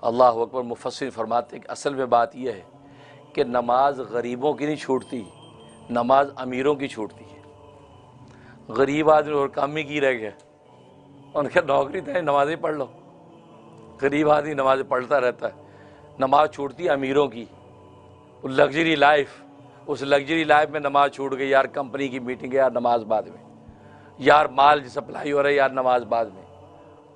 اللہ اکبر۔ مفسر فرماتے ہیں کہ اصل میں بات یہ ہے کہ نماز غریبوں کی نہیں چھوٹتی، نماز امیروں کی چھوٹتی ہے۔ غریب آدمی اور کام ہی کی رہ گیا، ان کے نوکری تھا نمازیں پڑھ لو، غریب آدمی نمازیں پڑھتا رہتا ہے۔ نماز چھوٹتی ہے امیروں کی، لگژری لائف، اس لگژری لائف میں نماز چھوٹ گئی، یار کمپنی کی میٹنگ ہے یار نماز بعد میں، یار مال سپلائی ہو رہا ہے یار نماز بعد میں،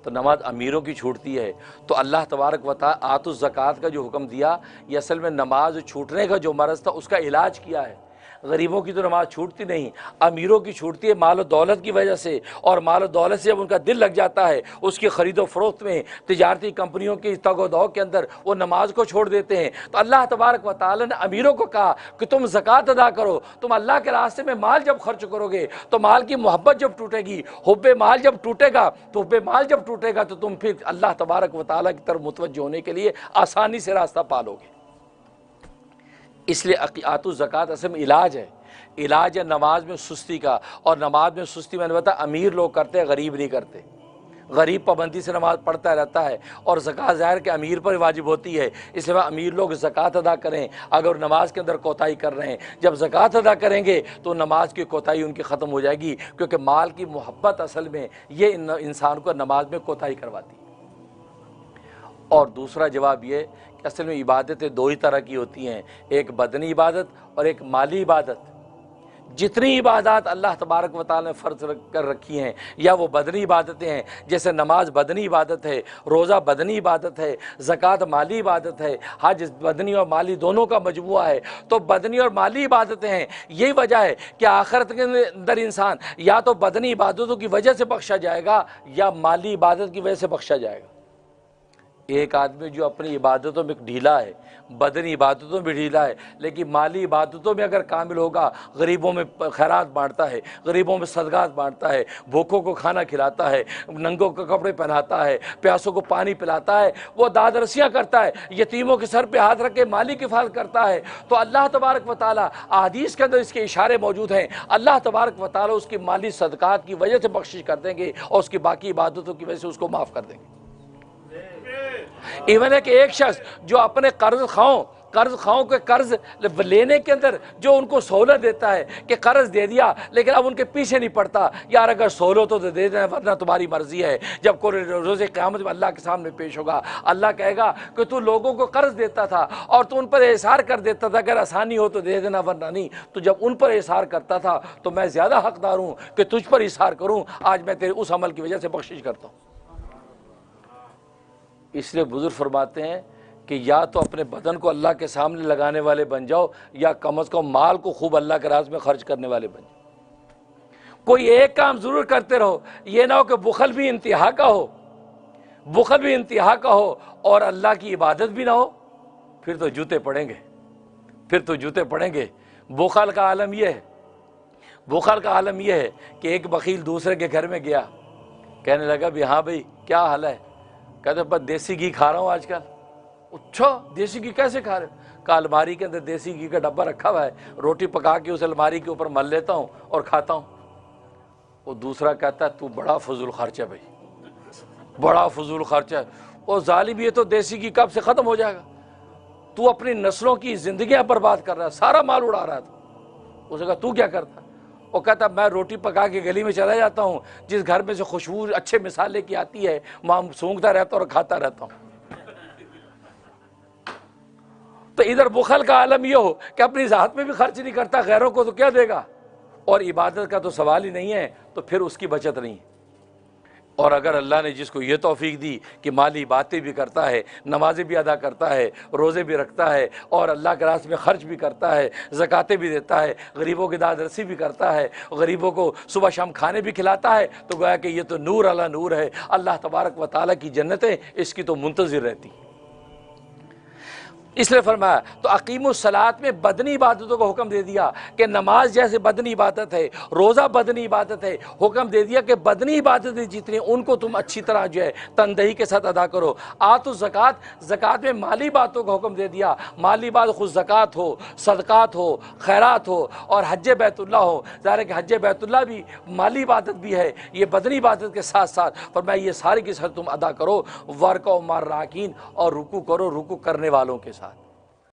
تو نماز امیروں کی چھوٹتی ہے۔ تو اللہ تبارک و تعالی آتوا الزکوٰۃ کا جو حکم دیا، یہ اصل میں نماز چھوٹنے کا جو مرض تھا اس کا علاج کیا ہے۔ غریبوں کی تو نماز چھوٹتی نہیں، امیروں کی چھوٹتی ہے مال و دولت کی وجہ سے، اور مال و دولت سے جب ان کا دل لگ جاتا ہے اس کی خرید و فروخت میں، تجارتی کمپنیوں کی تگ و دو کے اندر، وہ نماز کو چھوڑ دیتے ہیں۔ تو اللہ تبارک و تعالی نے امیروں کو کہا کہ تم زکوٰۃ ادا کرو، تم اللہ کے راستے میں مال جب خرچ کرو گے تو مال کی محبت جب ٹوٹے گی، حب مال جب ٹوٹے گا تو حب مال جب ٹوٹے گا تو تم پھر اللہ تبارک و تعالی کی طرف متوجہ ہونے کے لیے آسانی سے راستہ پالو گے۔ اس لیے آتوا الزکوٰۃ اصل میں علاج ہے، علاج ہے نماز میں سستی کا۔ اور نماز میں سستی میں نے بتایا امیر لوگ کرتے ہیں، غریب نہیں کرتے۔ غریب پابندی سے نماز پڑھتا رہتا ہے، اور زکوٰۃ ظاہر کہ امیر پر واجب ہوتی ہے، اس لیے امیر لوگ زکوٰۃ ادا کریں اگر نماز کے اندر کوتاہی کر رہے ہیں۔ جب زکوٰۃ ادا کریں گے تو نماز کی کوتاہی ان کی ختم ہو جائے گی، کیونکہ مال کی محبت اصل میں یہ انسان کو نماز میں کوتاہی کرواتی ہے۔ اور دوسرا جواب یہ کہ اصل میں عبادتیں دو ہی طرح کی ہوتی ہیں، ایک بدنی عبادت اور ایک مالی عبادت۔ جتنی عبادات اللہ تبارک و تعالی نے فرض کر رکھی ہیں، یا وہ بدنی عبادتیں ہیں، جیسے نماز بدنی عبادت ہے، روزہ بدنی عبادت ہے، زکوٰۃ مالی عبادت ہے، حج بدنی اور مالی دونوں کا مجموعہ ہے، تو بدنی اور مالی عبادتیں ہیں۔ یہی وجہ ہے کہ آخرت کے اندر انسان یا تو بدنی عبادتوں کی وجہ سے بخشا جائے گا یا مالی عبادت کی وجہ سے بخشا جائے گا۔ ایک آدمی جو اپنی عبادتوں میں ڈھیلا ہے، بدنی عبادتوں میں ڈھیلا ہے، لیکن مالی عبادتوں میں اگر کامل ہوگا، غریبوں میں خیرات بانٹتا ہے، غریبوں میں صدقات بانٹتا ہے، بھوکوں کو کھانا کھلاتا ہے، ننگوں کو کپڑے پہناتا ہے، پیاسوں کو پانی پلاتا ہے، وہ داد رسیاں کرتا ہے، یتیموں کے سر پہ ہاتھ رکھ کے مالی کی حفاظت کرتا ہے، تو اللہ تبارک و تعالیٰ احادیث کے اندر اس کے اشارے موجود ہیں، اللہ تبارک و تعالیٰ اس کی مالی صدقات کی وجہ سے بخشش کر دیں گے اور اس کی باقی عبادتوں کی وجہ سے اس کو معاف کر دیں گے۔ ایون ہے کہ ایک شخص جو اپنے قرض خواہوں کے قرض لینے کے اندر جو ان کو سہولت دیتا ہے کہ قرض دے دیا، لیکن اب ان کے پیچھے نہیں پڑتا، یار اگر سہولت ہو تو دے دیں ورنہ تمہاری مرضی ہے۔ جب کوئی روز قیامت میں اللہ کے سامنے پیش ہوگا، اللہ کہے گا کہ تو لوگوں کو قرض دیتا تھا اور تو ان پر احسار کر دیتا تھا، اگر آسانی ہو تو دے دینا ورنہ نہیں۔ تو جب ان پر احسار کرتا تھا تو میں زیادہ حقدار ہوں کہ تجھ پر احسار کروں، آج میں تیرے اس عمل کی وجہ سے بخشش کرتا ہوں۔ اس لیے بزرگ فرماتے ہیں کہ یا تو اپنے بدن کو اللہ کے سامنے لگانے والے بن جاؤ، یا کم از کم مال کو خوب اللہ کے راز میں خرچ کرنے والے بن جاؤ۔ کوئی ایک کام ضرور کرتے رہو، یہ نہ ہو کہ بخل بھی انتہا کا ہو اور اللہ کی عبادت بھی نہ ہو، پھر تو جوتے پڑیں گے۔ بخل کا عالم یہ ہے کہ ایک بخیل دوسرے کے گھر میں گیا، کہنے لگا بھی ہاں بھائی کیا حال ہے؟ کہتے بس دیسی گھی کھا رہا ہوں آج کل۔ اچھا دیسی گھی کیسے کھا رہے ہو؟ کہ الماری کے اندر دیسی گھی کا ڈبہ رکھا ہوا ہے، روٹی پکا کے اس الماری کے اوپر مل لیتا ہوں اور کھاتا ہوں۔ وہ دوسرا کہتا ہے تو بڑا فضول خرچ ہے بھائی، بڑا فضول خرچ ہے، اور ظالم یہ تو دیسی گھی کب سے ختم ہو جائے گا، تو اپنی نسلوں کی زندگیاں برباد کر رہا ہے، سارا مال اڑا رہا تھا۔ اس نے کہا تو کیا کرتا؟ وہ کہتا میں روٹی پکا کے گلی میں چلا جاتا ہوں، جس گھر میں سے خوشبو اچھے مثالے کی آتی ہے وہاں سونگتا رہتا اور کھاتا رہتا ہوں۔ تو ادھر بخل کا عالم یہ ہو کہ اپنی ذات میں بھی خرچ نہیں کرتا، غیروں کو تو کیا دے گا، اور عبادت کا تو سوال ہی نہیں ہے، تو پھر اس کی بچت نہیں ہے۔ اور اگر اللہ نے جس کو یہ توفیق دی کہ مالی باتیں بھی کرتا ہے، نمازیں بھی ادا کرتا ہے، روزے بھی رکھتا ہے، اور اللہ کے راستے میں خرچ بھی کرتا ہے، زکاتیں بھی دیتا ہے، غریبوں کی داد رسی بھی کرتا ہے، غریبوں کو صبح شام کھانے بھی کھلاتا ہے، تو گویا کہ یہ تو نور علی نور ہے، اللہ تبارک و تعالیٰ کی جنتیں اس کی تو منتظر رہتی۔ اس لیے فرمایا تو اقیم الصلاۃ میں بدنی عبادتوں کا حکم دے دیا کہ نماز جیسے بدنی عبادت ہے، روزہ بدنی عبادت ہے، حکم دے دیا کہ بدنی عبادتیں جتنی ان کو تم اچھی طرح جو ہے تندہی کے ساتھ ادا کرو۔ آتو زکوٰۃ، زکوٰۃ میں مالی باتوں کا حکم دے دیا، مالی بات خود زکوٰۃ ہو، صدقات ہو، خیرات ہو اور حج بیت اللہ ہو۔ ظاہر ہے کہ حج بیت اللہ بھی مالی عبادت بھی ہے، یہ بدنی عبادت کے ساتھ ساتھ فرمایا یہ ساری کی سر تم ادا کرو، ورکعوا مع الراکعین، اور رکوع کرو رکوع کرنے والوں کے ساتھ۔